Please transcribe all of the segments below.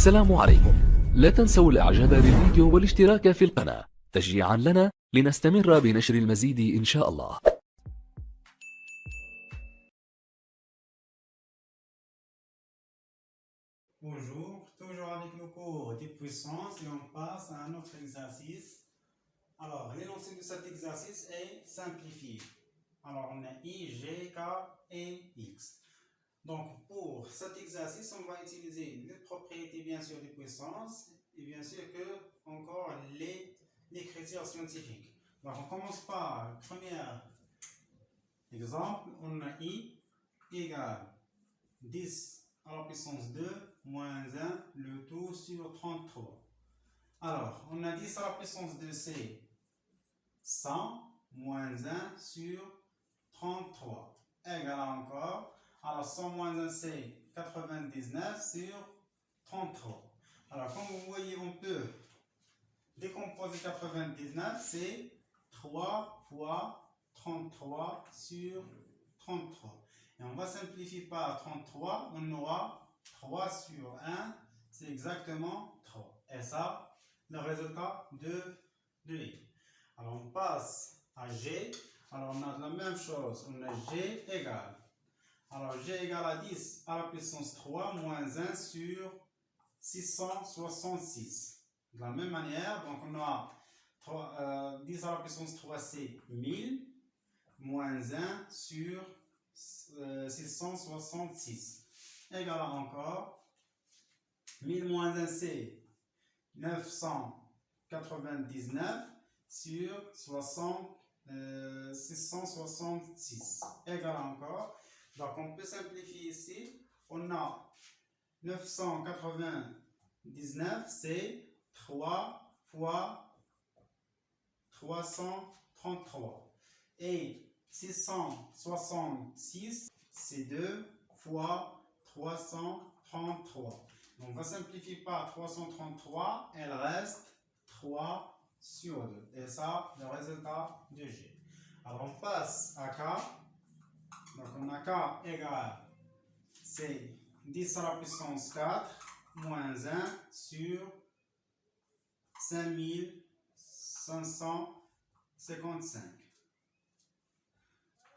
السلام عليكم. لا تنسوا الاعجاب بالفيديو والاشتراك في القناة تشجيعا لنا لنستمر بنشر المزيد إن شاء الله. Bonjour, toujours avec le cours des puissances et on passe à un autre exercice. Alors, l'énoncé de cet exercice est simplifié. Alors, on a I, G, K et X. Donc, pour cet exercice, on va utiliser les propriétés, bien sûr, des puissances et bien sûr que, encore, les critères scientifiques. Donc, on commence par le premier exemple. On a I égale 10 à la puissance 2 moins 1, le tout sur 33. Alors, on a 10 à la puissance 2, c'est 100 moins 1 sur 33. Égal encore. Alors, 100 moins 1, c'est 99 sur 33. Alors, comme vous voyez, on peut décomposer 99, c'est 3 fois 33 sur 33. Et on va simplifier par 33, on aura 3 sur 1, c'est exactement 3. Et ça, le résultat de I. Alors on passe à G. Alors on a la même chose, on a G égale. Alors G égale à 10 à la puissance 3 moins 1 sur 666. De la même manière, donc on a 10 à la puissance 3, c'est 1000 moins 1 sur 666 égale encore 1000 moins 1, c'est 999 sur 666 égale encore. Donc on peut simplifier ici. On a 999, c'est 3 fois 333. Et 666, c'est 2 fois 333. Donc, on va simplifier par 333, elle reste 3 sur 2. Et ça, le résultat de G. Alors, on passe à K. Donc, on a K égale, c'est 10 à la puissance 4 moins 1 sur 5555.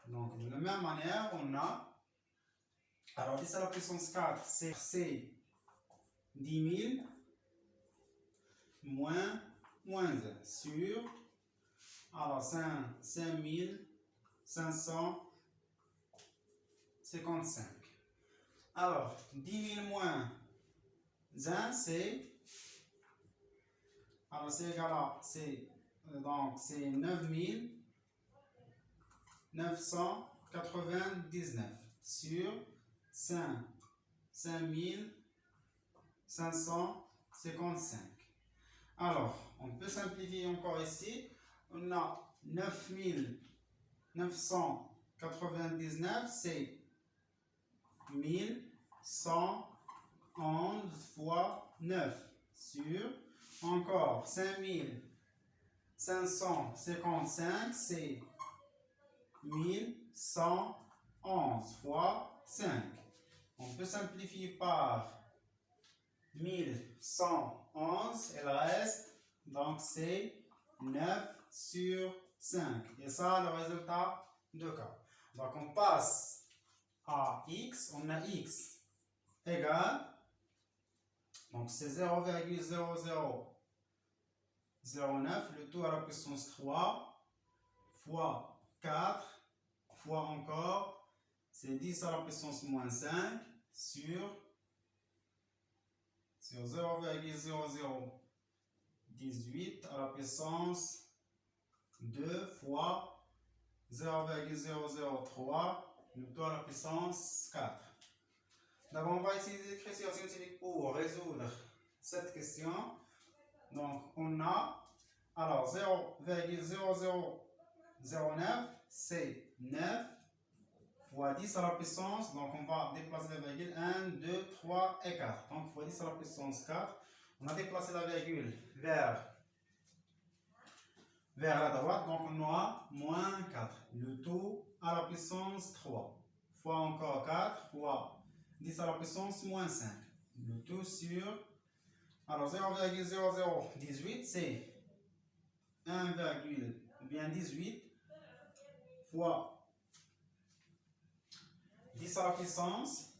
Donc, de la même manière, on a, alors 10 à la puissance 4, c'est 10 000 moins 1 sur, alors 5555. Alors, 10 000 moins 1, c'est, alors c'est égal à, donc c'est 9999 sur 5555. Alors, on peut simplifier encore ici. On a 9999, c'est 1111 fois 9 sur, encore 5555, c'est 1111 fois 5. On peut simplifier par 1111, il reste, donc c'est 9 sur 5. Et ça, le résultat de K. Donc on passe à X, on a X égale, donc c'est 0,0009, le tout à la puissance 3, fois 4, fois encore, c'est 10 à la puissance moins 5, sur 0,0018 à la puissance 2 fois 0,003, le tout à la puissance 4. D'abord, on va utiliser l'écriture scientifique pour résoudre cette question. Donc, on a, alors 0,0009, c'est 9 fois 10 à la puissance, donc on va déplacer la virgule 1, 2, 3 et 4. Donc fois 10 à la puissance 4, on a déplacé la virgule vers la droite, donc on aura moins 4. Le tout à la puissance 3, fois encore 4, fois 10 à la puissance moins 5. Le tout sur Alors 0,0018, c'est 1,18 fois 10 à la puissance.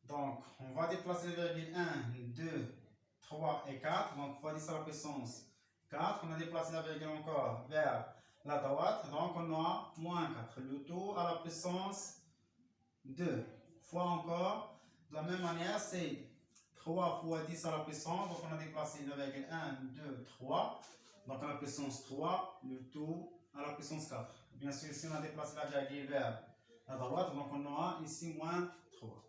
Donc, on va déplacer le virgule 1, 2, 3 et 4. Donc, fois 10 à la puissance 4. On a déplacé la virgule encore vers la droite. Donc, on aura moins 4. Le tout à la puissance 2. Fois encore, de la même manière, c'est 3 fois 10 à la puissance. Donc, on a déplacé le virgule 1, 2, 3. Donc, à la puissance 3, le tout à la puissance 4. Bien sûr, ici, on a déplacé la virgule vers la droite. Donc, on aura ici moins 3.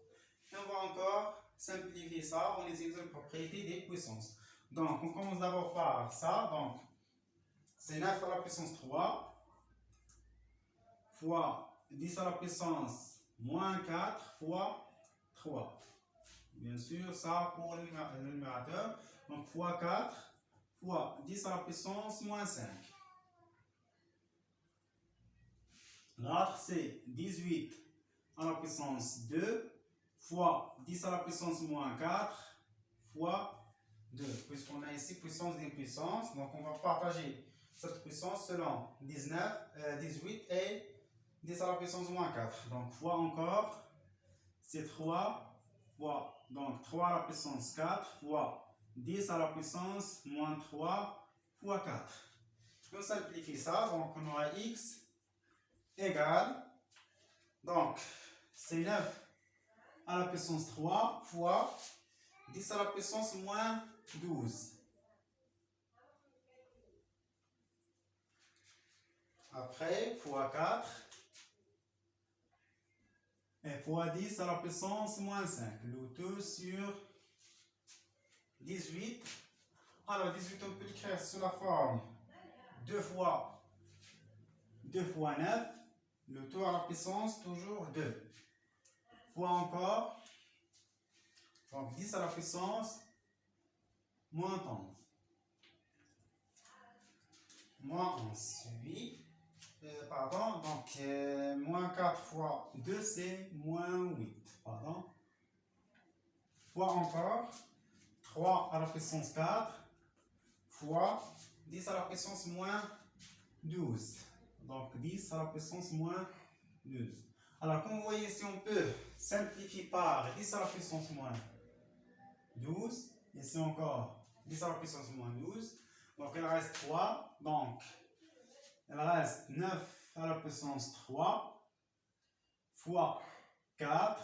Et on va encore simplifier ça en utilisant la propriété des puissances. Donc, on commence d'abord par ça. Donc, c'est 9 à la puissance 3 fois 10 à la puissance moins 4 fois 3. Bien sûr, ça pour le numérateur. Donc, fois 4 fois 10 à la puissance moins 5. L'autre, c'est 18 à la puissance 2 fois 10 à la puissance moins 4 fois 2. Puisqu'on a ici puissance des puissances, donc on va partager cette puissance selon 18 et 10 à la puissance moins 4. Donc fois encore, c'est 3 fois, donc 3 à la puissance 4 fois 10 à la puissance moins 3 fois 4. On simplifie ça, donc on aura x égale, donc c'est 9 à la puissance 3 fois 10 à la puissance moins 12. Après, fois 4 et fois 10 à la puissance moins 5. Le tout sur 18. Alors, 18, on peut l'écrire sous la forme 2 fois 9. Le tout à la puissance, toujours 2. Fois encore, donc 10 à la puissance, moins 11. Moins 11, oui. Pardon, donc moins 4 fois 2, c'est moins 8. Pardon. Fois encore, 3 à la puissance 4 fois 10 à la puissance moins 12. Donc 10 à la puissance moins 12. Alors, comme vous voyez ici, on peut simplifier par 10 à la puissance moins 12. Ici encore, 10 à la puissance moins 12. Donc, il reste 3. Donc, il reste 9 à la puissance 3 fois 4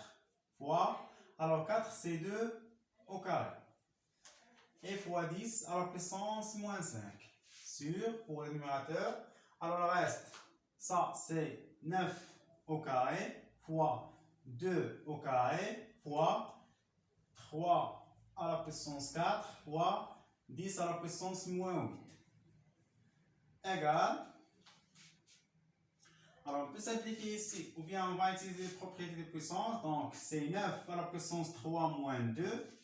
fois. Alors, 4, c'est 2 au carré. Et fois 10 à la puissance moins 5. Sur, pour le numérateur. Alors, le reste, ça, c'est 9 au carré fois 2 au carré fois 3 à la puissance 4 fois 10 à la puissance moins 8 égale. Alors on peut simplifier ici, ou bien on va utiliser les propriétés de puissance. Donc c'est 9 à la puissance 3 moins 2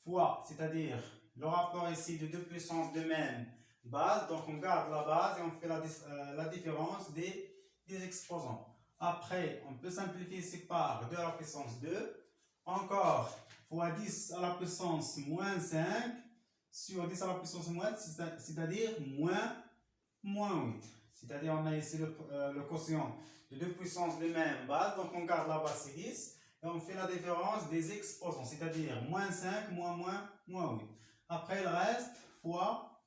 fois, c'est-à-dire le rapport ici de deux puissances de même base. Donc on garde la base et on fait la différence des exposants. Après, on peut simplifier ici par 2 à la puissance 2. Encore, fois 10 à la puissance moins 5 sur 10 à la puissance moins 8, c'est-à-dire moins 8. C'est-à-dire on a ici le quotient de deux puissances de même base. Donc on garde la base, c'est 10. Et on fait la différence des exposants, c'est-à-dire moins 5, moins 8. Après, il reste fois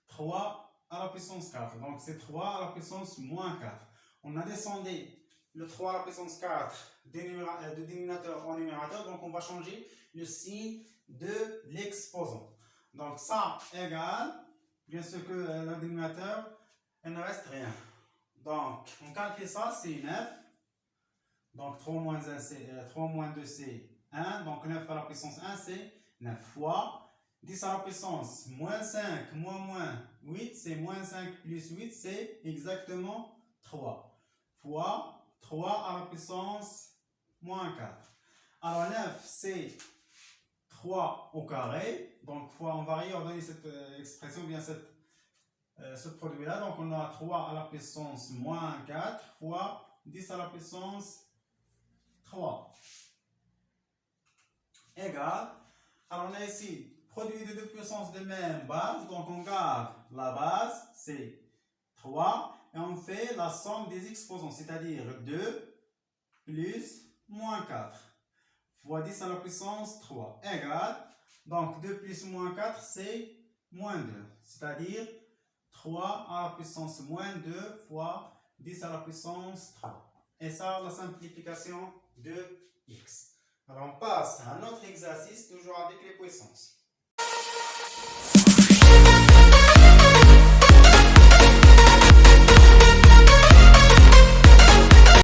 3 à la puissance 4. Donc c'est 3 à la puissance moins 4. On a descendu le 3 à la puissance 4 de dénominateur en numérateur. Donc on va changer le signe de l'exposant. Donc ça égale, bien sûr que le dénominateur, il ne reste rien. Donc on calcule ça, c'est 9. Donc 3 moins 2, c'est 1. Donc 9 à la puissance 1, c'est 9 fois 10 à la puissance moins 5 moins 8, c'est moins 5 plus 8, c'est exactement 3. Fois 3 à la puissance moins 4. Alors 9, c'est 3 au carré. Donc fois, on va réordonner cette expression, bien ce produit-là. Donc on a 3 à la puissance moins 4 fois 10 à la puissance 3 égale. Alors, on a ici produit de deux puissances de même base. Donc, on garde la base, c'est 3. Et on fait la somme des exposants, c'est-à-dire 2 plus moins 4 fois 10 à la puissance 3 égale, donc 2 plus moins 4, c'est moins 2. C'est-à-dire 3 à la puissance moins 2 fois 10 à la puissance 3. Et ça, la simplification de x. Alors, on passe à un autre exercice, toujours avec les puissances.